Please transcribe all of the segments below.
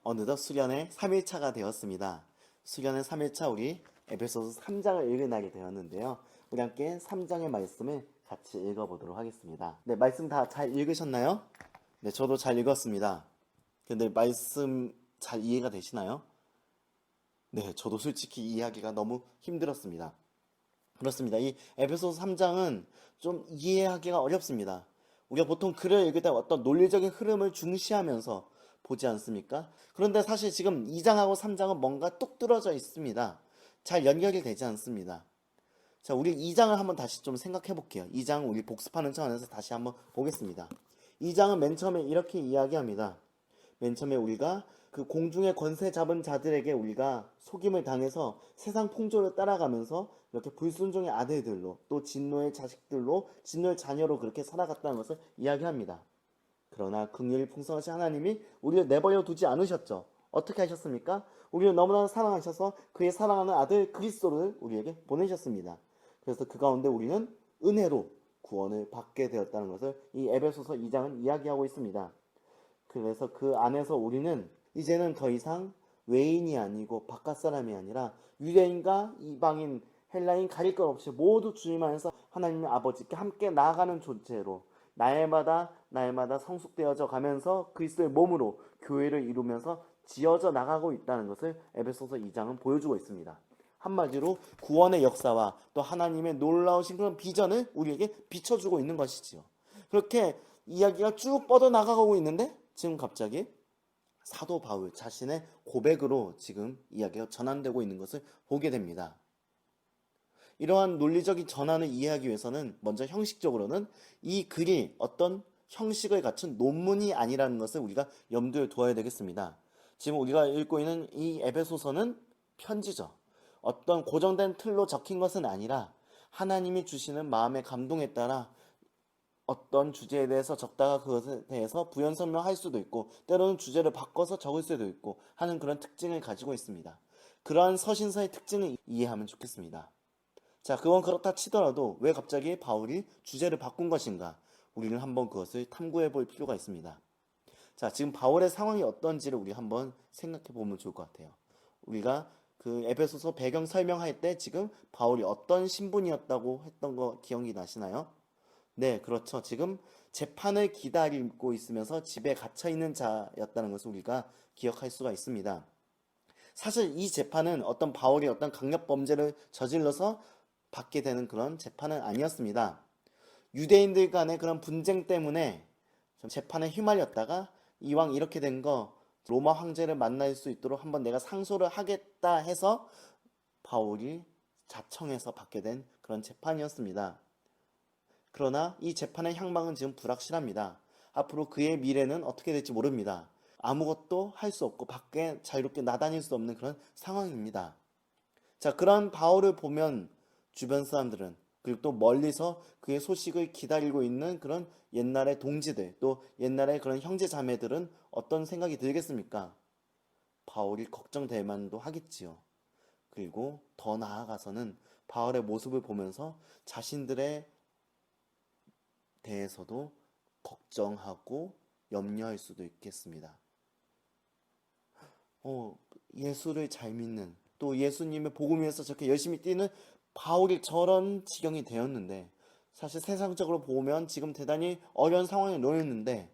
어느덧 수련의 3일차가 되었습니다. 수련의 3일차 우리 에베소서 3장을 읽어나게 되었는데요. 우리 함께 3장의 말씀을 같이 읽어보도록 하겠습니다. 네, 말씀 다 잘 읽으셨나요? 네, 저도 잘 읽었습니다. 근데 말씀 잘 이해가 되시나요? 네, 저도 솔직히 이해하기가 너무 힘들었습니다. 그렇습니다. 이 에베소서 3장은 좀 이해하기가 어렵습니다. 우리가 보통 글을 읽을 때 어떤 논리적인 흐름을 중시하면서 보지 않습니까? 그런데 사실 지금 2장하고 3장은 뭔가 뚝 떨어져 있습니다. 잘 연결이 되지 않습니다. 자, 우리 2장을 한번 다시 좀 생각해 볼게요. 2장 우리 복습하는 차원에서 다시 한번 보겠습니다. 2장은 맨 처음에 이렇게 이야기합니다. 맨 처음에 우리가 그 공중의 권세 잡은 자들에게 우리가 속임을 당해서 세상 풍조를 따라가면서 이렇게 불순종의 아들들로 또 진노의 자식들로 진노의 자녀로 그렇게 살아갔다는 것을 이야기합니다. 그러나 긍휼이 풍성하신 하나님이 우리를 내버려 두지 않으셨죠. 어떻게 하셨습니까? 우리를 너무나 사랑하셔서 그의 사랑하는 아들 그리스도를 우리에게 보내셨습니다. 그래서 그 가운데 우리는 은혜로 구원을 받게 되었다는 것을 이 에베소서 2장은 이야기하고 있습니다. 그래서 그 안에서 우리는 이제는 더 이상 외인이 아니고 바깥 사람이 아니라 유대인과 이방인, 헬라인 가릴 것 없이 모두 주님 안에서 하나님의 아버지께 함께 나아가는 존재로 날마다 성숙되어져 가면서 그리스도의 몸으로 교회를 이루면서 지어져 나가고 있다는 것을 에베소서 2장은 보여주고 있습니다. 한마디로 구원의 역사와 또 하나님의 놀라우신 그런 비전을 우리에게 비춰주고 있는 것이지요. 그렇게 이야기가 쭉 뻗어나가고 있는데 지금 갑자기 사도 바울 자신의 고백으로 지금 이야기가 전환되고 있는 것을 보게 됩니다. 이러한 논리적인 전환을 이해하기 위해서는 먼저 형식적으로는 이 글이 어떤 형식을 갖춘 논문이 아니라는 것을 우리가 염두에 두어야 되겠습니다. 지금 우리가 읽고 있는 이 에베소서는 편지죠. 어떤 고정된 틀로 적힌 것은 아니라 하나님이 주시는 마음의 감동에 따라 어떤 주제에 대해서 적다가 그것에 대해서 부연 설명할 수도 있고 때로는 주제를 바꿔서 적을 수도 있고 하는 그런 특징을 가지고 있습니다. 그러한 서신서의 특징을 이해하면 좋겠습니다. 자, 그건 그렇다 치더라도 왜 갑자기 바울이 주제를 바꾼 것인가? 우리는 한번 그것을 탐구해 볼 필요가 있습니다. 자, 지금 바울의 상황이 어떤지를 우리 한번 생각해 보면 좋을 것 같아요. 우리가 그 에베소서 배경 설명할 때 지금 바울이 어떤 신분이었다고 했던 거 기억이 나시나요? 네, 그렇죠. 지금 재판을 기다리고 있으면서 집에 갇혀 있는 자였다는 것을 우리가 기억할 수가 있습니다. 사실 이 재판은 어떤 바울이 어떤 강력 범죄를 저질러서 받게 되는 그런 재판은 아니었습니다. 유대인들 간의 그런 분쟁 때문에 좀 재판에 휘말렸다가 이왕 이렇게 된 거 로마 황제를 만날 수 있도록 한번 내가 상소를 하겠다 해서 바울이 자청해서 받게 된 그런 재판이었습니다. 그러나 이 재판의 향방은 지금 불확실합니다. 앞으로 그의 미래는 어떻게 될지 모릅니다. 아무것도 할 수 없고 밖에 자유롭게 나다닐 수 없는 그런 상황입니다. 자, 그런 바울을 보면 주변 사람들은 그리고 또 멀리서 그의 소식을 기다리고 있는 그런 옛날의 동지들 또 옛날의 그런 형제 자매들은 어떤 생각이 들겠습니까? 바울이 걱정될 만도 하겠지요. 그리고 더 나아가서는 바울의 모습을 보면서 자신들의 대해서도 걱정하고 염려할 수도 있겠습니다. 예수를 잘 믿는 또 예수님의 복음 위해서 저렇게 열심히 뛰는 바울이 저런 지경이 되었는데 사실 세상적으로 보면 지금 대단히 어려운 상황에 놓였는데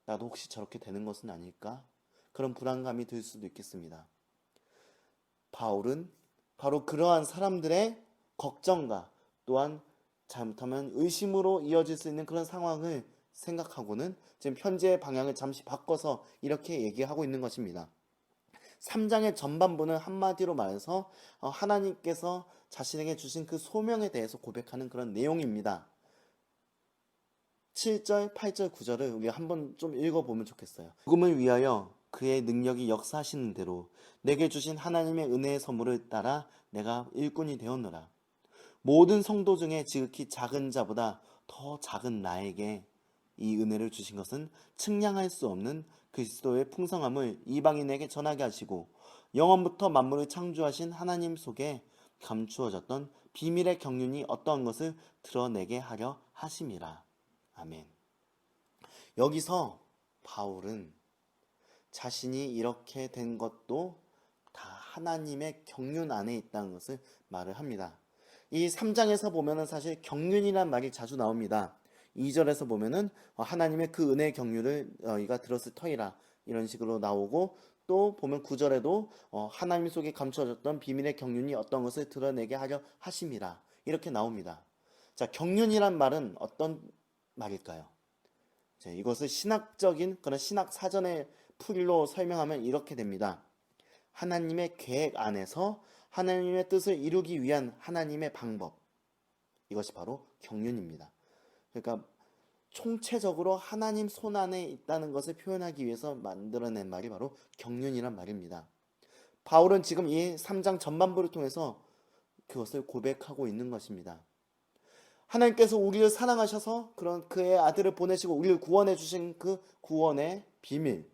나도 혹시 저렇게 되는 것은 아닐까? 그런 불안감이 들 수도 있겠습니다. 바울은 바로 그러한 사람들의 걱정과 또한 잘못하면 의심으로 이어질 수 있는 그런 상황을 생각하고는 지금 현재의 방향을 잠시 바꿔서 이렇게 얘기하고 있는 것입니다. 3장의 전반부는 한마디로 말해서 하나님께서 자신에게 주신 그 소명에 대해서 고백하는 그런 내용입니다. 7절, 8절, 9절을 우리가 한번 좀 읽어보면 좋겠어요. 복음을 위하여 그의 능력이 역사하시는 대로 내게 주신 하나님의 은혜의 선물을 따라 내가 일꾼이 되었노라. 모든 성도 중에 지극히 작은 자보다 더 작은 나에게 이 은혜를 주신 것은 측량할 수 없는 그리스도의 풍성함을 이방인에게 전하게 하시고 영원부터 만물을 창조하신 하나님 속에 감추어졌던 비밀의 경륜이 어떠한 것을 드러내게 하려 하심이라. 아멘. 여기서 바울은 자신이 이렇게 된 것도 다 하나님의 경륜 안에 있다는 것을 말을 합니다. 이 3장에서 보면은 사실 경륜이란 말이 자주 나옵니다. 2절에서 보면은 하나님의 그 은혜의 경륜을 너희가 들었을 터이라 이런 식으로 나오고, 또 보면 9절에도 하나님 속에 감춰졌던 비밀의 경륜이 어떤 것을 드러내게 하려 하심이라 이렇게 나옵니다. 자, 경륜이란 말은 어떤 말일까요? 자, 이것을 신학적인 그런 신학 사전의 풀이로 설명하면 이렇게 됩니다. 하나님의 계획 안에서 하나님의 뜻을 이루기 위한 하나님의 방법, 이것이 바로 경륜입니다. 그러니까 총체적으로 하나님 손 안에 있다는 것을 표현하기 위해서 만들어낸 말이 바로 경륜이란 말입니다. 바울은 지금 이 3장 전반부를 통해서 그것을 고백하고 있는 것입니다. 하나님께서 우리를 사랑하셔서 그런 그의 아들을 보내시고 우리를 구원해 주신 그 구원의 비밀,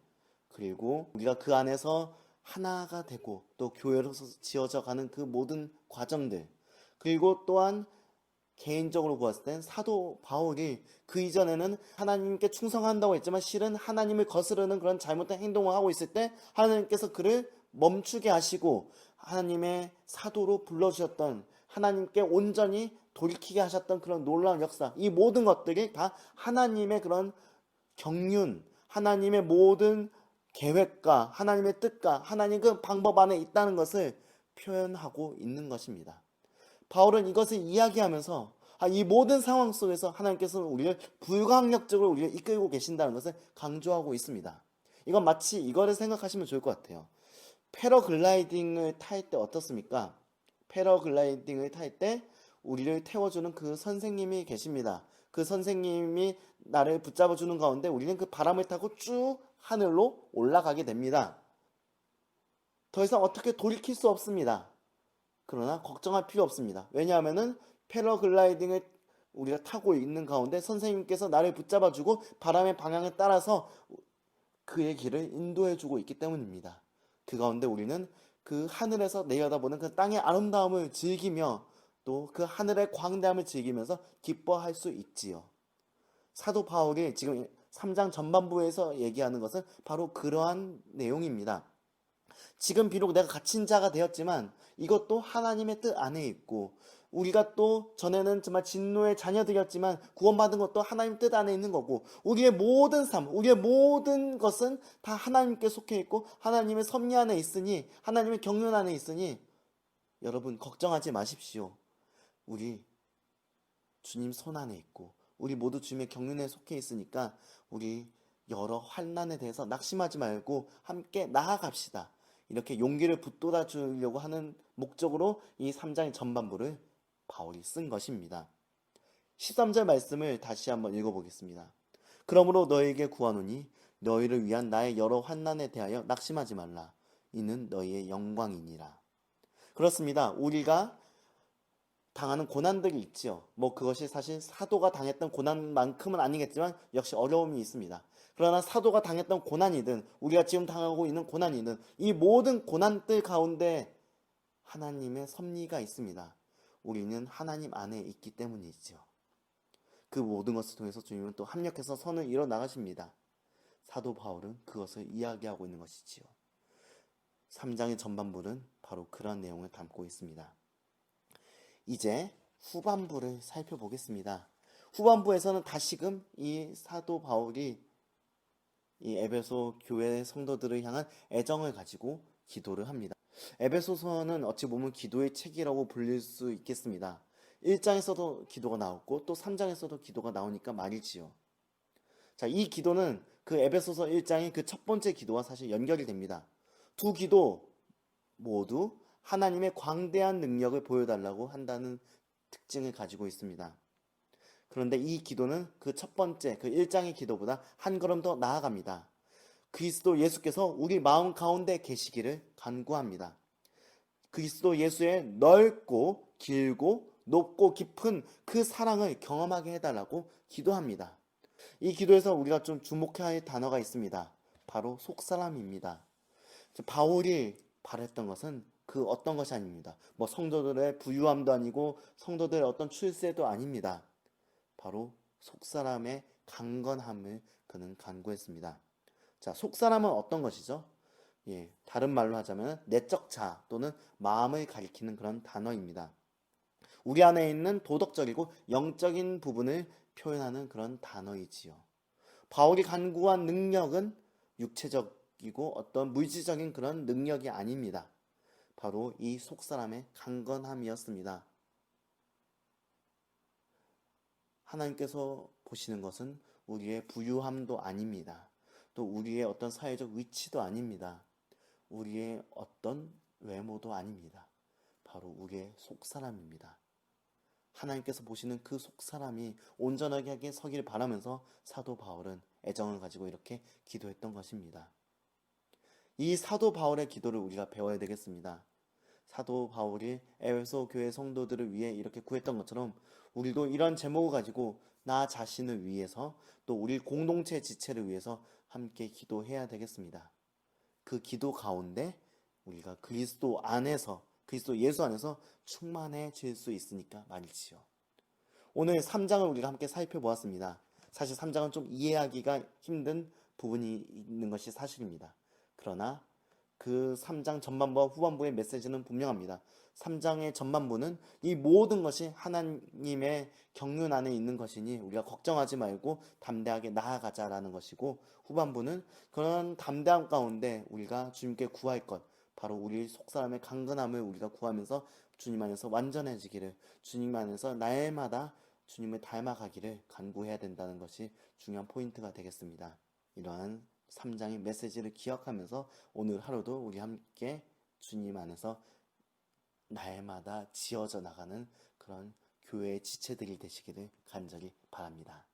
그리고 우리가 그 안에서 하나가 되고 또 교회로서 지어져 가는 그 모든 과정들, 그리고 또한 개인적으로 보았을 땐 사도 바울이 그 이전에는 하나님께 충성한다고 했지만 실은 하나님을 거스르는 그런 잘못된 행동을 하고 있을 때 하나님께서 그를 멈추게 하시고 하나님의 사도로 불러주셨던, 하나님께 온전히 돌이키게 하셨던 그런 놀라운 역사, 이 모든 것들이 다 하나님의 그런 경륜, 하나님의 모든 계획과 하나님의 뜻과 하나님 그 방법 안에 있다는 것을 표현하고 있는 것입니다. 바울은 이것을 이야기하면서 이 모든 상황 속에서 하나님께서는 우리를 불가항력적으로 우리를 이끌고 계신다는 것을 강조하고 있습니다. 이건 마치 이거를 생각하시면 좋을 것 같아요. 패러글라이딩을 탈 때 어떻습니까? 패러글라이딩을 탈 때 우리를 태워주는 그 선생님이 계십니다. 그 선생님이 나를 붙잡아주는 가운데 우리는 그 바람을 타고 쭉 하늘로 올라가게 됩니다. 더 이상 어떻게 돌이킬 수 없습니다. 그러나 걱정할 필요 없습니다. 왜냐하면은 패러글라이딩을 우리가 타고 있는 가운데 선생님께서 나를 붙잡아주고 바람의 방향에 따라서 그의 길을 인도해주고 있기 때문입니다. 그 가운데 우리는 그 하늘에서 내려다보는 그 땅의 아름다움을 즐기며 또 그 하늘의 광대함을 즐기면서 기뻐할 수 있지요. 사도 바울이 지금 3장 전반부에서 얘기하는 것은 바로 그러한 내용입니다. 지금 비록 내가 갇힌 자가 되었지만 이것도 하나님의 뜻 안에 있고, 우리가 또 전에는 정말 진노의 자녀들이었지만 구원받은 것도 하나님 뜻 안에 있는 거고, 우리의 모든 삶, 우리의 모든 것은 다 하나님께 속해 있고 하나님의 섭리 안에 있으니, 하나님의 경륜 안에 있으니 여러분 걱정하지 마십시오. 우리 주님 손 안에 있고 우리 모두 주님의 경륜에 속해 있으니까 우리 여러 환난에 대해서 낙심하지 말고 함께 나아갑시다. 이렇게 용기를 붙돋아 주려고 하는 목적으로 이 3장의 전반부를 바울이 쓴 것입니다. 13절 말씀을 다시 한번 읽어보겠습니다. 그러므로 너희에게 구하노니 너희를 위한 나의 여러 환난에 대하여 낙심하지 말라. 이는 너희의 영광이니라. 그렇습니다. 우리가 당하는 고난들이 있지요. 그것이 사실 사도가 당했던 고난만큼은 아니겠지만 역시 어려움이 있습니다. 그러나 사도가 당했던 고난이든 우리가 지금 당하고 있는 고난이든 이 모든 고난들 가운데 하나님의 섭리가 있습니다. 우리는 하나님 안에 있기 때문이죠. 그 모든 것을 통해서 주님은 또 합력해서 선을 이뤄 나가십니다. 사도 바울은 그것을 이야기하고 있는 것이지요. 3장의 전반부는 바로 그런 내용을 담고 있습니다. 이제 후반부를 살펴보겠습니다. 후반부에서는 다시금 이 사도 바울이 이 에베소 교회 성도들을 향한 애정을 가지고 기도를 합니다. 에베소서는 어찌 보면 기도의 책이라고 불릴 수 있겠습니다. 1장에서도 기도가 나왔고 또 3장에서도 기도가 나오니까 말이지요. 자, 이 기도는 그 에베소서 1장의 그 첫 번째 기도와 사실 연결이 됩니다. 두 기도 모두 하나님의 광대한 능력을 보여달라고 한다는 특징을 가지고 있습니다. 그런데 이 기도는 그 첫 번째, 그 1장의 기도보다 한 걸음 더 나아갑니다. 그리스도 예수께서 우리 마음 가운데 계시기를 간구합니다. 그리스도 예수의 넓고 길고 높고 깊은 그 사랑을 경험하게 해달라고 기도합니다. 이 기도에서 우리가 좀 주목해야 할 단어가 있습니다. 바로 속사람입니다. 바울이 바랬던 것은 그 어떤 것이 아닙니다. 성도들의 부유함도 아니고 성도들의 어떤 출세도 아닙니다. 바로 속사람의 강건함을 그는 간구했습니다. 자, 속사람은 어떤 것이죠? 예, 다른 말로 하자면 내적 자아 또는 마음을 가리키는 그런 단어입니다. 우리 안에 있는 도덕적이고 영적인 부분을 표현하는 그런 단어이지요. 바울이 간구한 능력은 육체적이고 어떤 물질적인 그런 능력이 아닙니다. 바로 이 속사람의 강건함이었습니다. 하나님께서 보시는 것은 우리의 부유함도 아닙니다. 또 우리의 어떤 사회적 위치도 아닙니다. 우리의 어떤 외모도 아닙니다. 바로 우리의 속사람입니다. 하나님께서 보시는 그 속사람이 온전하게 서기를 바라면서 사도 바울은 애정을 가지고 이렇게 기도했던 것입니다. 이 사도 바울의 기도를 우리가 배워야 되겠습니다. 사도 바울이 에베소 교회 성도들을 위해 이렇게 구했던 것처럼 우리도 이런 제목을 가지고 나 자신을 위해서 또 우리 공동체 지체를 위해서 함께 기도해야 되겠습니다. 그 기도 가운데 우리가 그리스도 안에서, 그리스도 예수 안에서 충만해질 수 있으니까 말이지요. 오늘 3장을 우리가 함께 살펴보았습니다. 사실 3장은 좀 이해하기가 힘든 부분이 있는 것이 사실입니다. 그러나 그 3장 전반부와 후반부의 메시지는 분명합니다. 3장의 전반부는 이 모든 것이 하나님의 경륜 안에 있는 것이니 우리가 걱정하지 말고 담대하게 나아가자라는 것이고, 후반부는 그런 담대함 가운데 우리가 주님께 구할 것, 바로 우리 속사람의 강건함을 우리가 구하면서 주님 안에서 완전해지기를, 주님 안에서 날마다 주님을 닮아가기를 간구해야 된다는 것이 중요한 포인트가 되겠습니다. 이러한 3장의 메시지를 기억하면서 오늘 하루도 우리 함께 주님 안에서 날마다 지어져 나가는 그런 교회의 지체들이 되시기를 간절히 바랍니다.